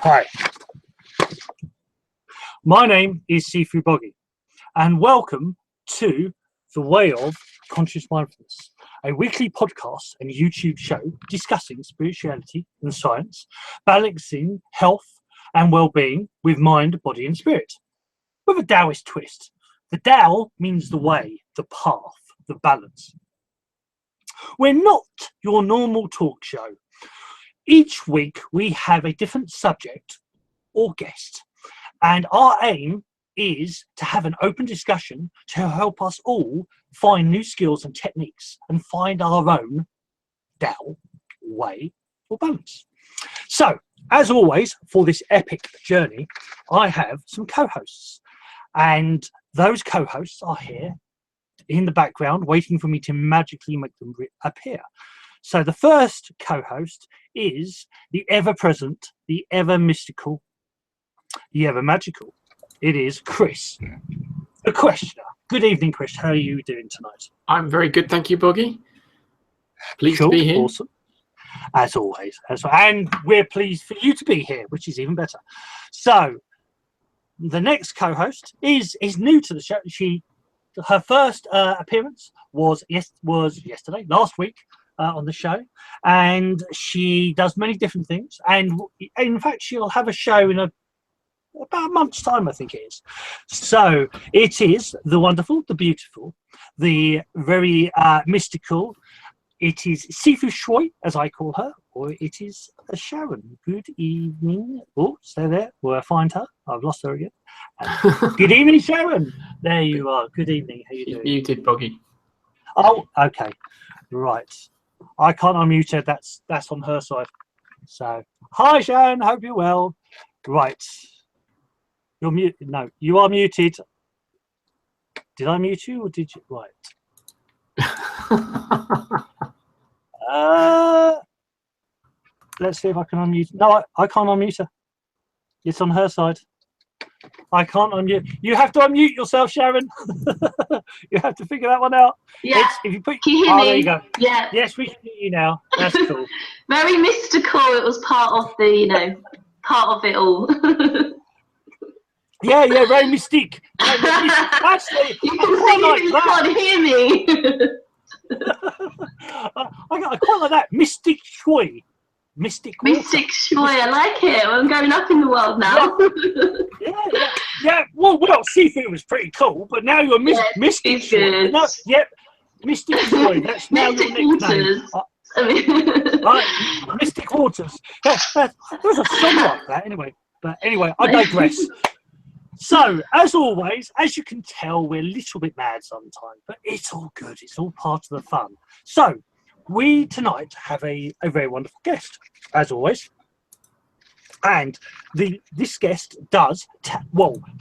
Hi, my name is Sifuboggie, and welcome to the Way of Conscious Mindfulness, a weekly podcast and YouTube show discussing spirituality and science, balancing health and well-being with mind, body and spirit, with a Daoist twist. The Tao means the way, the path, the balance. We're not your normal talk show. Each week we have a different subject or guest, and our aim is to have an open discussion to help us all find new skills and techniques and find our own Tao way or balance. So, as always, for this epic journey, I have some co-hosts, and those co-hosts are here in the background waiting for me to magically make them appear. So the first co-host is the ever-present, the ever-mystical, the ever-magical. It is Chris, the questioner. Good evening, Chris. How are you doing tonight? I'm very good, thank you, Boggie. Pleased to be here. Awesome. As always. And we're pleased for you to be here, which is even better. So the next co-host is new to the show. Her first appearance was yesterday, last week, on the show, and she does many different things. And in fact, she'll have a show in about a month's time, I think it is. So it is the wonderful, the beautiful, the very mystical. It is Sifu Shui, as I call her, or it is Sharon. Good evening. Oh, stay there. Will I find her? I've lost her again. Good evening, Sharon. There you are. Good evening. How you doing? You did, Boggie. Oh, okay. Right. I can't unmute her. That's on her side. So, hi, Sharon. Hope you're well. Right. You're muted. No, you are muted. Did I mute you or did you? Right. Let's see if I can unmute. No, I can't unmute her. It's on her side. I can't unmute. You have to unmute yourself, Sharon. You have to figure that one out. Yeah. If you put, can you hear me? There you go. Yeah. Yes, we can hear you now. That's cool. Very mystical. It was part of the, part of it all. Yeah, very mystique. Actually, you can't hear me. I quite like that. Mystic Shui. Mystic Shui. I like it. I'm going up in the world now. Yeah. Well, Sifu was pretty cool, but now you're Mystic Shui. No, yep. Mystic Shui. That's now your nickname. Right, Mystic Waters. There's a song like that anyway. But anyway, I digress. So, as always, as you can tell, we're a little bit mad sometimes, but it's all good. It's all part of the fun. So, we tonight have a very wonderful guest, as always. And this guest does,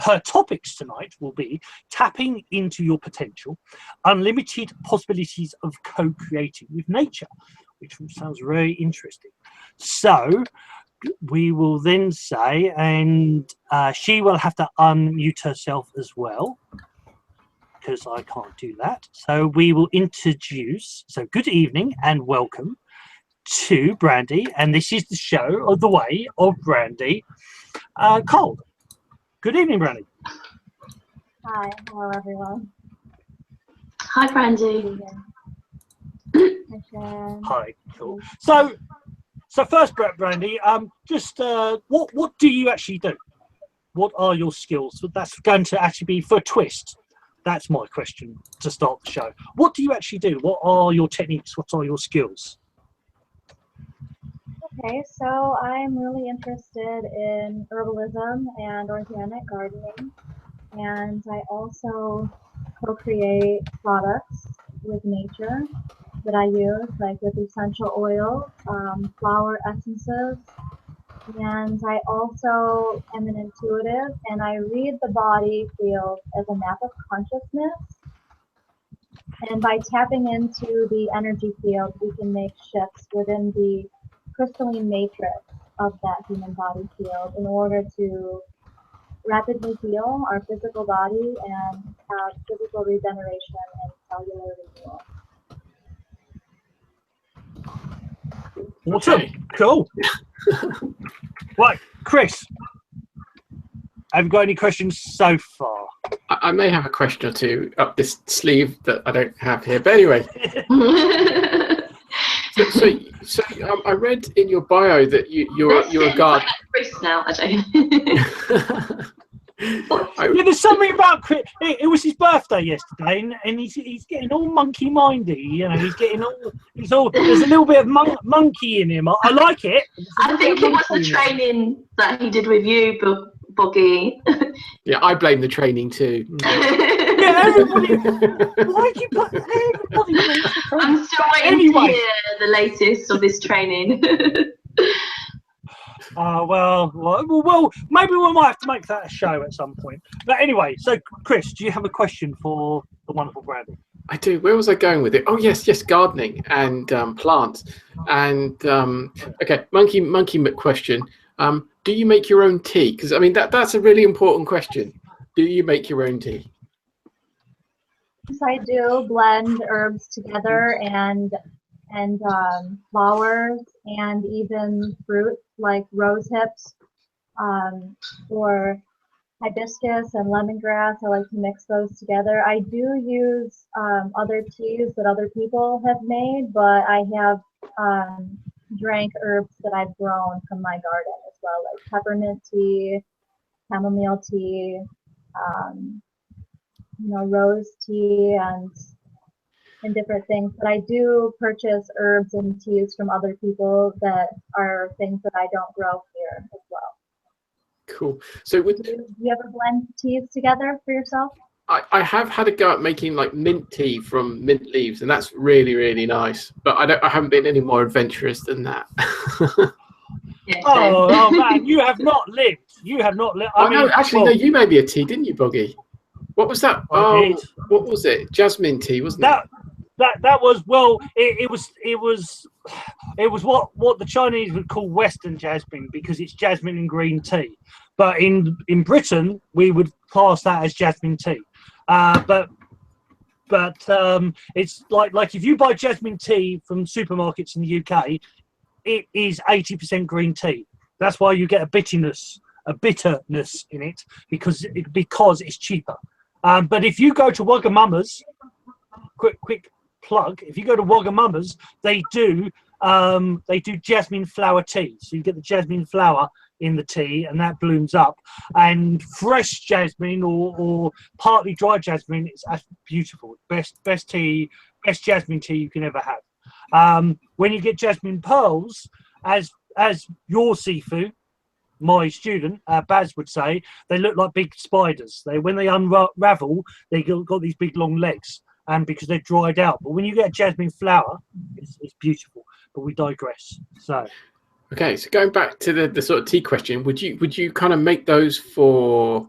her topics tonight will be tapping into your potential, unlimited possibilities of co-creating with nature, which sounds very interesting. So, we will then say, and she will have to unmute herself as well, because I can't do that. So we will introduce, so good evening and welcome to Brandie, and this is the show of the Way of Brandie Kohl. Good evening, Brandie. Hi, hello everyone. Hi, Brandie. Hi, cool. So first, Brandie, just what do you actually do? What are your skills? That's going to actually be for a twist. That's my question to start the show. What do you actually do? What are your techniques? What are your skills? Okay, so I'm really interested in herbalism and organic gardening, and I also co-create products with nature that I use, like with essential oils, flower essences, and I also am an intuitive, and I read the body field as a map of consciousness, and by tapping into the energy field, we can make shifts within the crystalline matrix of that human body field in order to rapidly heal our physical body and have physical regeneration and cellular renewal. Awesome. Cool. Right. Chris, have you got any questions so far? I may have a question or two up this sleeve that I don't have here, but anyway. So I read in your bio that you're a guard. Chris now, I Yeah, there's something about Chris. It was his birthday yesterday, and he's getting all monkey mindy. You know, he's all. There's a little bit of monkey in him. I like it. I think it was the training that he did with you, Boggie. Yeah, I blame the training too. Yeah, everybody. Why do you put everybody? I'm still waiting to hear the latest of this training. Well, maybe we might have to make that a show at some point. But anyway, so Chris, do you have a question for the wonderful Brandie? I do. Where was I going with it? Oh, yes, gardening and plants. And okay, monkey question. Do you make your own tea? Because I mean that's a really important question. Do you make your own tea? Yes, I do blend herbs together and flowers and even fruits like rose hips or hibiscus and lemongrass. I like to mix those together. I do use other teas that other people have made, but I have drank herbs that I've grown from my garden as well, like peppermint tea, chamomile tea, rose tea, and different things. But I do purchase herbs and teas from other people that are things that I don't grow here as well. Cool. So do you ever blend teas together for yourself? I have had a go at making like mint tea from mint leaves, and that's really, really nice. But I haven't been any more adventurous than that. Oh man, you have not lived. You have not lived. No, you made me a tea, didn't you, Boggie? What was that? What was it? Jasmine tea, wasn't it? That was it was what the Chinese would call Western jasmine, because it's jasmine and green tea. But in Britain we would class that as jasmine tea. But it's like if you buy jasmine tea from supermarkets in the UK, it is 80% green tea. That's why you get a bitterness in it, because it's cheaper. But if you go to Wagamama's, quick plug, if you go to Wagamama's, they do jasmine flower tea. So you get the jasmine flower in the tea, and that blooms up. And fresh jasmine or partly dry jasmine is beautiful. Best jasmine tea you can ever have. When you get jasmine pearls, as your Sifu, my student Baz would say, they look like big spiders. When they unravel, they got these big long legs, and because they're dried out. But when you get a jasmine flower, it's beautiful. But we digress. So okay, so going back to the sort of tea question, would you kind of make those for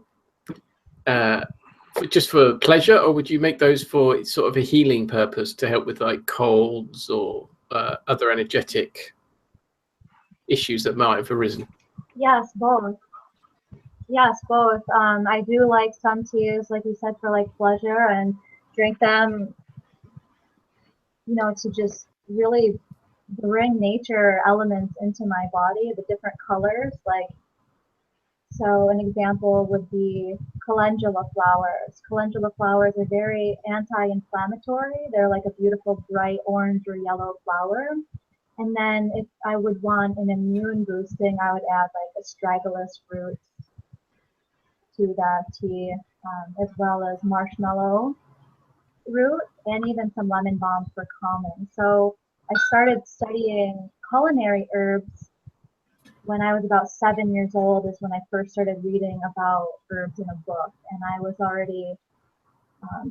just for pleasure, or would you make those for sort of a healing purpose to help with like colds or other energetic issues that might have arisen? Yes, both. I do like some teas, like you said, for like pleasure, and drink them, to just really bring nature elements into my body, the different colors. So an example would be calendula flowers. Calendula flowers are very anti-inflammatory. They're like a beautiful bright orange or yellow flower. And then if I would want an immune boosting, I would add like astragalus roots to that tea, as well as marshmallow root, and even some lemon balm for calming. So I started studying culinary herbs when I was about 7 years old, is when I first started reading about herbs in a book. And I was already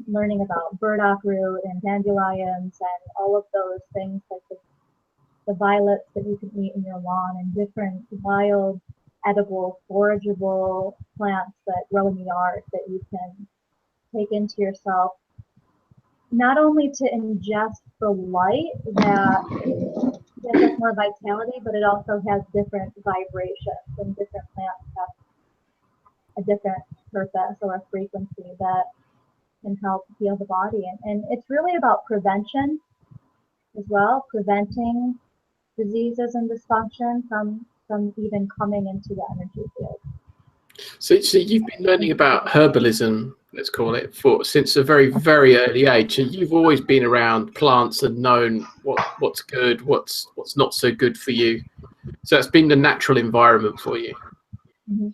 learning about burdock root and dandelions and all of those things, like the violets that you can eat in your lawn, and different wild, edible, forageable plants that grow in the yard that you can take into yourself, not only to ingest the light that gives us more vitality, but it also has different vibrations, and different plants have a different purpose or a frequency that can help heal the body. And it's really about prevention as well, preventing diseases and dysfunction from from even coming into the energy field. So you've been learning about herbalism, let's call it, since a very, very early age. And you've always been around plants and known what's good, what's not so good for you. So it's been the natural environment for you. Mm-hmm.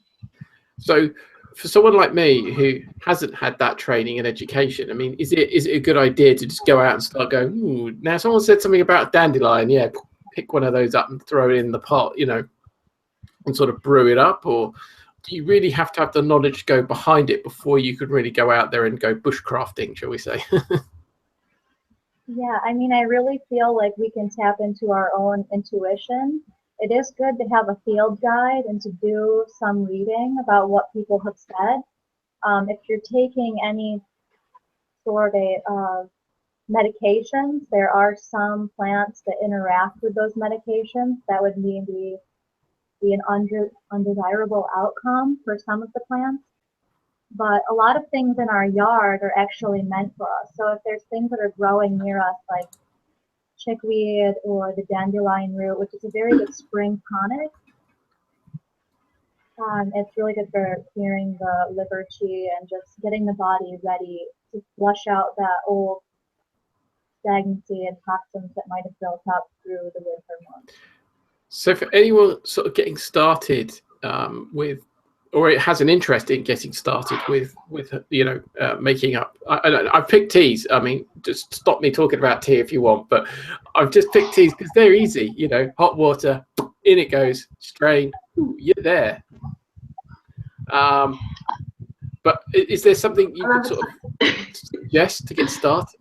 So for someone like me who hasn't had that training and education, I mean, is it a good idea to just go out and start going, ooh, now someone said something about dandelion, yeah, pick one of those up and throw it in the pot, you know, and sort of brew it up? Or do you really have to have the knowledge go behind it before you could really go out there and go bushcrafting, shall we say? Yeah, I mean, I really feel like we can tap into our own intuition. It is good to have a field guide and to do some reading about what people have said. If you're taking any sort of medications, there are some plants that interact with those medications that would maybe be an undesirable outcome for some of the plants. But a lot of things in our yard are actually meant for us. So if there's things that are growing near us, like chickweed or the dandelion root, which is a very good spring tonic, it's really good for clearing the liver qi and just getting the body ready to flush out that old stagnancy and toxins that might have built up through the winter months. So for anyone sort of getting started with, or it has an interest in getting started with you know, making up, I've picked teas. I mean, just stop me talking about tea if you want, but I've just picked teas because they're easy. You know, hot water, in it goes, strain, ooh, you're there. But is there something you could sort of suggest to get started?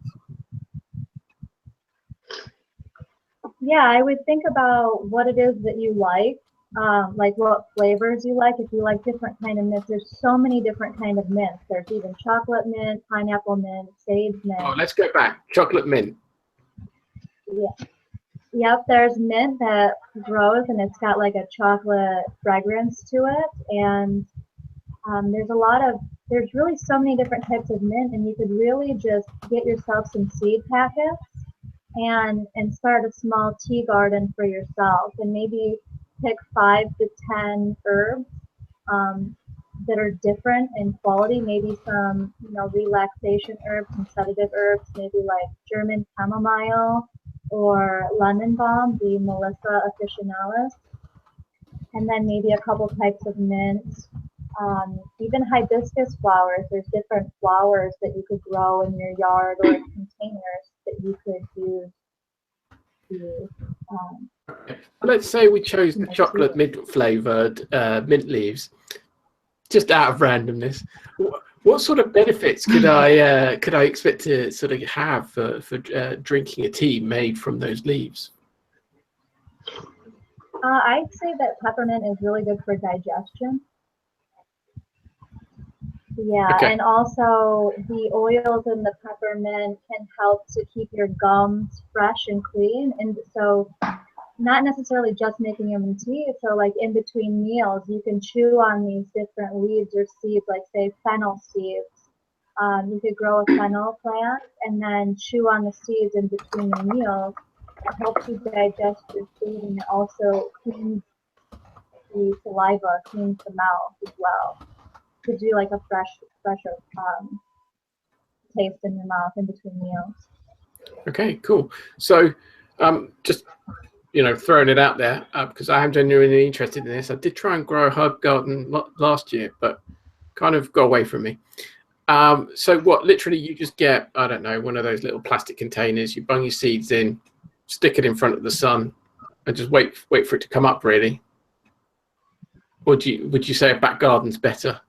Yeah, I would think about what it is that you like what flavors you like. If you like different kind of mints, there's so many different kind of mints. There's even chocolate mint, pineapple mint, sage mint. Oh, let's go back. Chocolate mint. Yeah. Yep, there's mint that grows and it's got like a chocolate fragrance to it. And there's really so many different types of mint, and you could really just get yourself some seed packets and start a small tea garden for yourself, and maybe pick 5 to 10 herbs that are different in quality. Maybe some, you know, relaxation herbs, some sedative herbs, maybe like German chamomile or lemon balm, the Melissa officinalis, and then maybe a couple types of mint. Even hibiscus flowers. There's different flowers that you could grow in your yard or in containers that you could use to let's say we chose the chocolate mint flavored mint leaves, just out of randomness. What sort of benefits could I expect to sort of have for drinking a tea made from those leaves? I'd say that peppermint is really good for digestion. Yeah, okay. And also the oils in the peppermint can help to keep your gums fresh and clean. And so not necessarily just making them in tea. So like in between meals, you can chew on these different leaves or seeds, like say fennel seeds. You could grow a fennel plant and then chew on the seeds in between your meals. It helps you digest your food, and it also cleans the saliva, cleans the mouth as well. Gives you like a fresher taste in your mouth in between meals. Okay, cool. So just, you know, throwing it out there because I am genuinely interested in this. I did try and grow a herb garden last year, but kind of got away from me. So what, literally you just get, I don't know, one of those little plastic containers, you bung your seeds in, stick it in front of the sun and just wait for it to come up, really? Or would you say a back garden's better?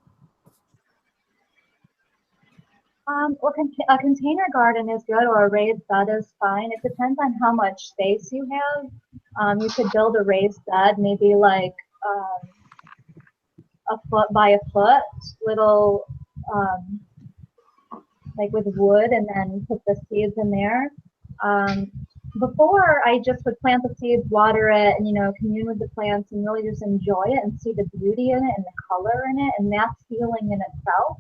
Well, a container garden is good, or a raised bed is fine. It depends on how much space you have. You could build a raised bed, maybe like a foot by a foot, little, like with wood, and then put the seeds in there. Before, I just would plant the seeds, water it, and, you know, commune with the plants and really just enjoy it and see the beauty in it and the color in it, and that's healing in itself.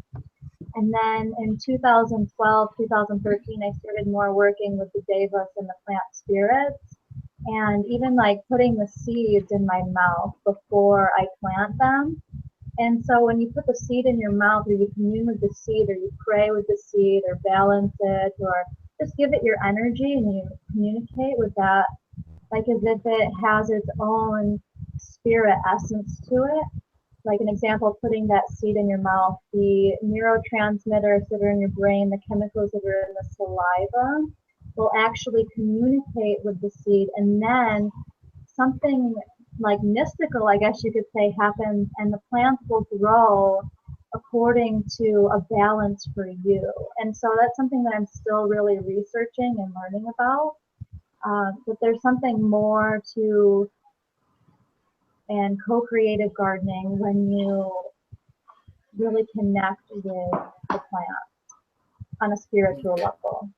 And then in 2012, 2013, I started more working with the Daoist and the plant spirits. and even like putting the seeds in my mouth before I plant them. And so when you put the seed in your mouth, or you commune with the seed, or you pray with the seed, or balance it, or just give it your energy, and you communicate with that, like as if it has its own spirit essence to it. Like an example, putting that seed in your mouth, the neurotransmitters that are in your brain, the chemicals that are in the saliva, will actually communicate with the seed, and then something like mystical, I guess you could say, happens, and the plants will grow according to a balance for you. And so that's something that I'm still really researching and learning about. But there's something more to and co-creative gardening when you really connect with the plants on a spiritual level.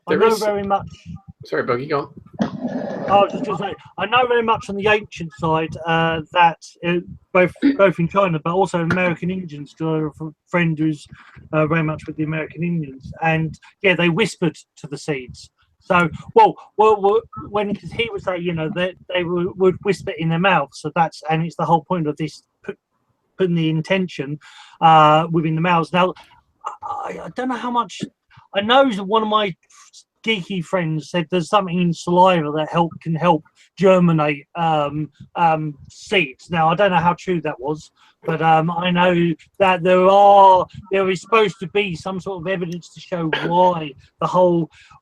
I know very much. Sorry, Boggie, go on. I was just going to say, I know very much on the ancient side that both in China, but also American Indians, because I have a friend who's very much with the American Indians, and yeah, they whispered to the seeds. So, when he was saying, you know, that they would whisper in their mouth. So and it's the whole point of this, putting the intention within the mouths. Now, I don't know how much. I know that one of my geeky friends said there's something in saliva that can help germinate seeds. Now, I don't know how true that was, but I know that there is supposed to be some sort of evidence to show why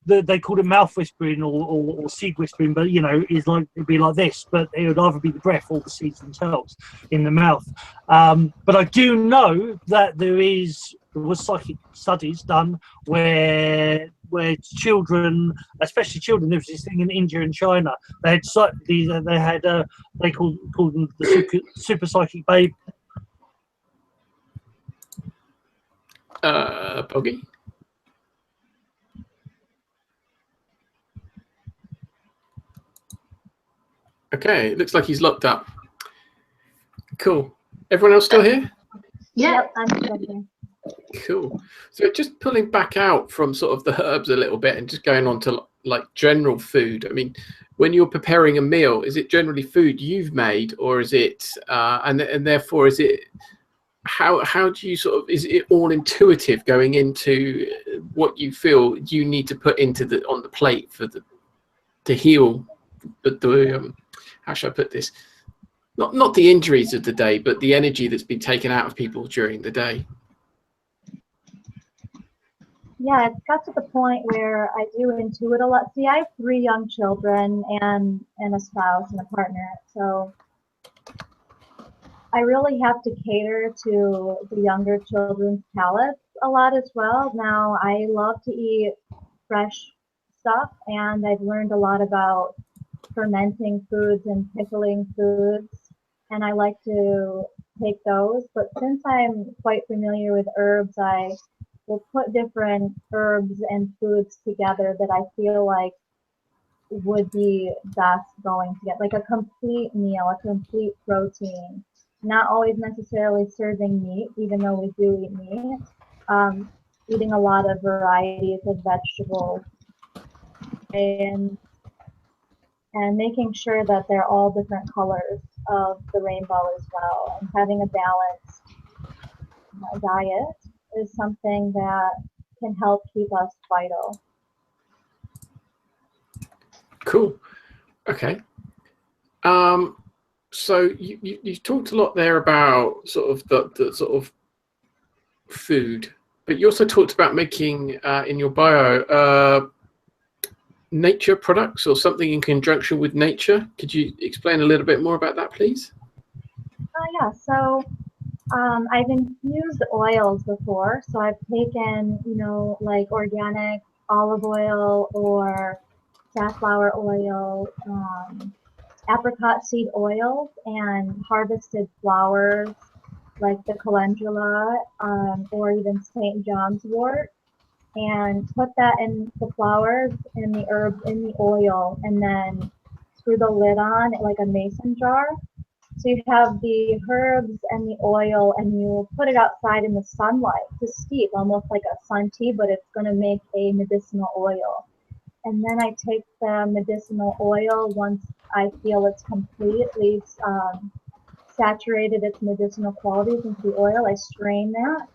they call it mouth whispering or seed whispering, but you know, it'd be like this, but it would either be the breath or the seeds themselves in the mouth. But I do know that there was psychic studies done where children, especially children, there was this thing in India and China. They called them the super psychic babe. Boggie. Okay, it looks like he's locked up. Cool. Everyone else still here? Yep. I'm still here. Cool. So just pulling back out from sort of the herbs a little bit and just going on to like general food. I mean, when you're preparing a meal, is it generally food you've made, or is it and therefore is it how do you sort of, is it all intuitive going into what you feel you need to put into on the plate to heal the how should I put this? Not the injuries of the day, but the energy that's been taken out of people during the day. Yeah, it's got to the point where I do intuit a lot. See, I have 3 young children and a spouse and a partner, so I really have to cater to the younger children's palates a lot as well. Now, I love to eat fresh stuff, and I've learned a lot about fermenting foods and pickling foods, and I like to take those. But since I'm quite familiar with herbs, I will put different herbs and foods together that I feel like would be best going together, like a complete meal, a complete protein. Not always necessarily serving meat, even though we do eat meat. Eating a lot of varieties of vegetables, and making sure that they're all different colors of the rainbow as well, and having a balanced diet is something that can help keep us vital. Cool. Okay. So you talked a lot there about sort of the sort of food, but you also talked about making in your bio nature products or something in conjunction with nature. Could you explain a little bit more about that, please? Yeah. So I've infused oils before. So I've taken, like organic olive oil or safflower oil, apricot seed oils, and harvested flowers like the calendula or even St. John's wort, and put that in the flowers and the herbs in the oil, and then screw the lid on like a mason jar. So you have the herbs and the oil, and you put it outside in the sunlight to steep, almost like a sun tea, but it's going to make a medicinal oil. And then I take the medicinal oil once I feel it's completely saturated its medicinal qualities into the oil. I strain that,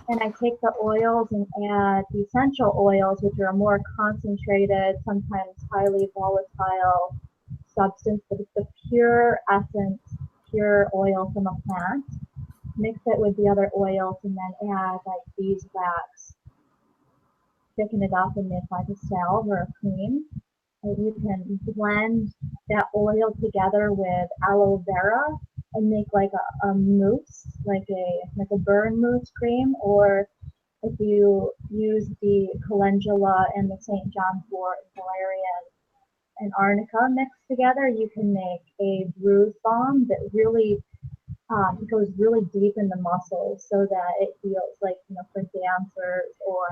and I take the oils and add the essential oils, which are a more concentrated, sometimes highly volatile substance, but it's the pure essence, pure oil from a plant. Mix it with the other oils and then add like beeswax. Thicken it up and make like a salve or a cream. And you can blend that oil together with aloe vera and make like a mousse, like a burn mousse cream. Or if you use the calendula and the St. John's wort, valerian, and arnica mixed together, you can make a bruise balm that really goes really deep in the muscles, so that it feels like, for dancers or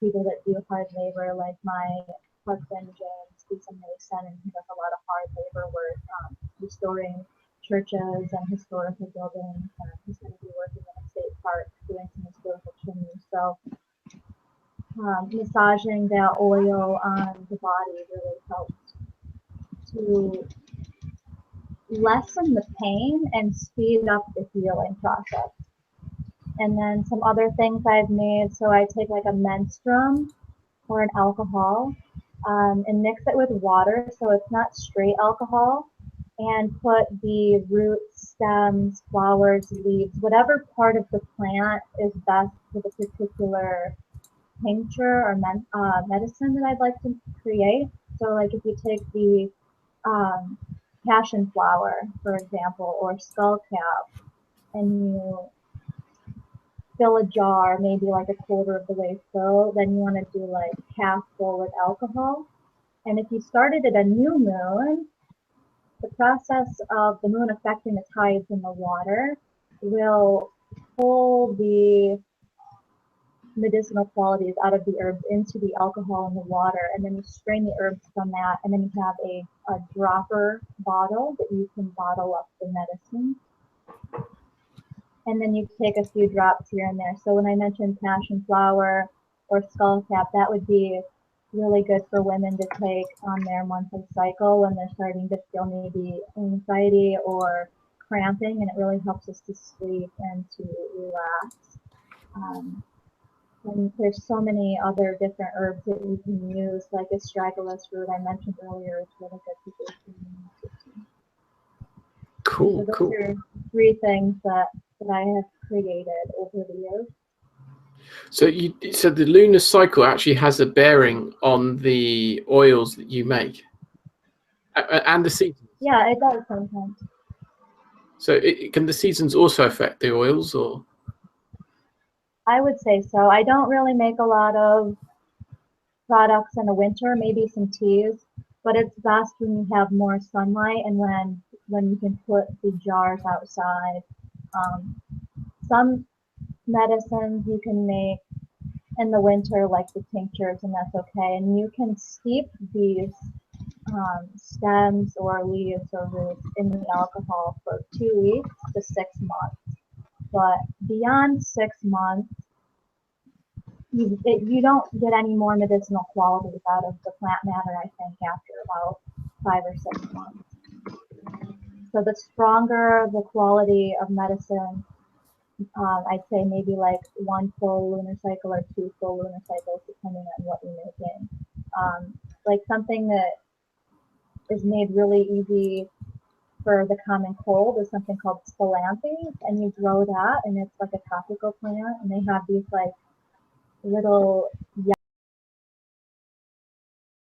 people that do hard labor, like my husband James, he's a Mason and he does a lot of hard labor work, restoring churches and historical buildings. He's going to be working in a state park doing some historical chimneys. So massaging that oil on the body really helps to lessen the pain and speed up the healing process. And then some other things I've made, so I take like a menstruum or an alcohol and mix it with water, so it's not straight alcohol, and put the roots, stems, flowers, leaves, whatever part of the plant is best for the particular tincture or medicine that I'd like to create. So like if you take the passion flower, for example, or skullcap, and you fill a jar, maybe like a quarter of the way full, then you want to do like half full with alcohol. And if you started at a new moon, the process of the moon affecting the tides in the water will pull the medicinal qualities out of the herbs into the alcohol in the water, and then you strain the herbs from that, and then you have a dropper bottle that you can bottle up the medicine, and then you take a few drops here and there. So when I mentioned passion flower or skullcap, that would be really good for women to take on their monthly cycle when they're starting to feel maybe anxiety or cramping, and it really helps us to sleep and to relax. And there's so many other different herbs that you can use, like astragalus root I mentioned earlier. It's really good for the immune system. Cool, So those cool. are 3 things that I have created over the years. So the lunar cycle actually has a bearing on the oils that you make, and the seasons. Yeah, it does sometimes. So can the seasons also affect the oils, or? I would say so. I don't really make a lot of products in the winter, maybe some teas, but it's best when you have more sunlight and when you can put the jars outside. Some medicines you can make in the winter, like the tinctures, and that's okay. And you can steep these stems or leaves or roots in the alcohol for 2 weeks to 6 months. But beyond 6 months, you don't get any more medicinal qualities out of the plant matter, I think, after about 5 or 6 months. So the stronger the quality of medicine, I'd say maybe like 1 full lunar cycle or 2 full lunar cycles, depending on what you're making. Like something that is made really easy for the common cold is something called spilanthes, and you grow that, and it's like a tropical plant, and they have these like little